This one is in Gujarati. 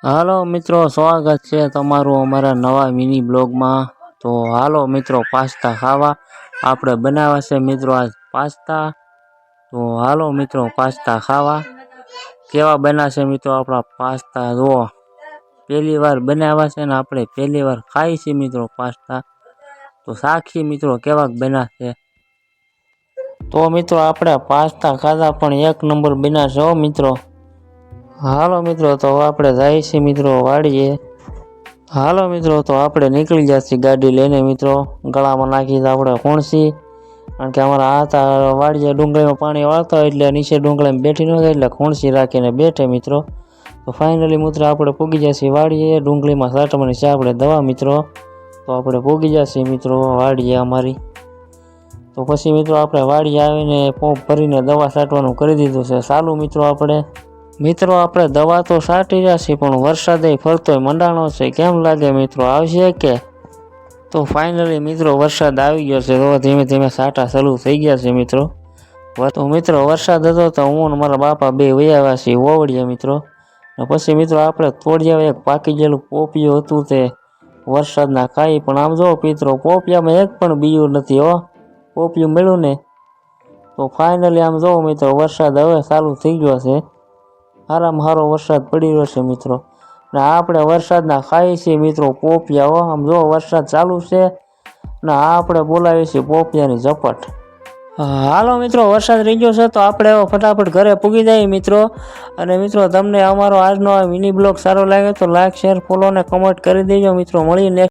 હાલો મિત્રો, સ્વાગત છે તમારું અમારા નવા મિની બ્લોગમાં। તો હાલો મિત્રો, પાસ્તા ખાવા આપણે બનાવ્યા છે મિત્રો આજ પાસ્તા। તો હાલો મિત્રો, પાસ્તા ખાવા કેવા બનાશે મિત્રો આપણા પાસ્તા। જો પહેલી વાર બનાવ્યા છે ને આપણે પહેલી વાર ખાઈ છે મિત્રો પાસ્તા। તો સાક્ષી મિત્રો કેવાક બનાશે। તો મિત્રો આપણે પાસ્તા ખાધા પણ એક નંબર બનાશે હો મિત્રો। હાલો મિત્રો, તો આપણે જાય છે મિત્રો વાડીએ। હાલો મિત્રો, તો આપણે નીકળી જશે ગાડી લઈને મિત્રો। ગળામાં નાખી આપણે ખૂણસી, કારણ કે અમારા હાથા વાડીએ ડુંગળીમાં પાણી વાળતા હોય એટલે નીચે ડુંગળીમાં બેઠી ન જાય એટલે ખૂણસી રાખીને બેઠે મિત્રો। તો ફાઇનલી મિત્રો આપણે પૂગી જશે વાડીએ। ડુંગળીમાં સાટવાની છે આપણે દવા મિત્રો। તો આપણે પૂગી જશે મિત્રો વાડીએ અમારી। તો પછી મિત્રો આપણે વાડીએ આવીને પંપ ભરીને દવા છાંટવાનું કરી દીધું છે ચાલુ મિત્રો। આપણે દવા તો છાંટી રહ્યા છીએ પણ વરસાદ ફરતોય મંડાણો છે। કેમ લાગે મિત્રો, આવશે કે? તો ફાઇનલી મિત્રો વરસાદ આવી ગયો છે। તો ધીમે ધીમે છાંટા ચાલુ થઈ ગયા છે મિત્રો। તો મિત્રો વરસાદ હતો તો હું અને મારા બાપા બે વહી આવ્યા છીએ ઓવડીએ મિત્રો। પછી મિત્રો આપણે તોડિયા એક પાકી ગયેલું પોપિયું હતું તે વરસાદના ખાઈ, પણ આમ જો મિત્રો પોપિયામાં એક પણ બીયું નથી હો। પોપિયું મળ્યું ને તો ફાઇનલી આમ જો મિત્રો વરસાદ હવે ચાલુ થઈ ગયો છે। સારામાં સારો વરસાદ પડી રહ્યો છે મિત્રો। ને આપણે વરસાદના ખાઈ છીએ મિત્રો પોપિયા હો। આમ જો વરસાદ ચાલુ છે ને આપણે બોલાવીએ છીએ પોપિયાની ઝપટ। હાલો મિત્રો, વરસાદ રહી ગયો છે તો આપણે ફટાફટ ઘરે પૂગી જઈએ મિત્રો। અને મિત્રો તમને અમારો આજનો આ મિની બ્લોગ સારો લાગે તો લાઈક, શેર, ફોલો અને કમેન્ટ કરી દેજો મિત્રો। મળીએ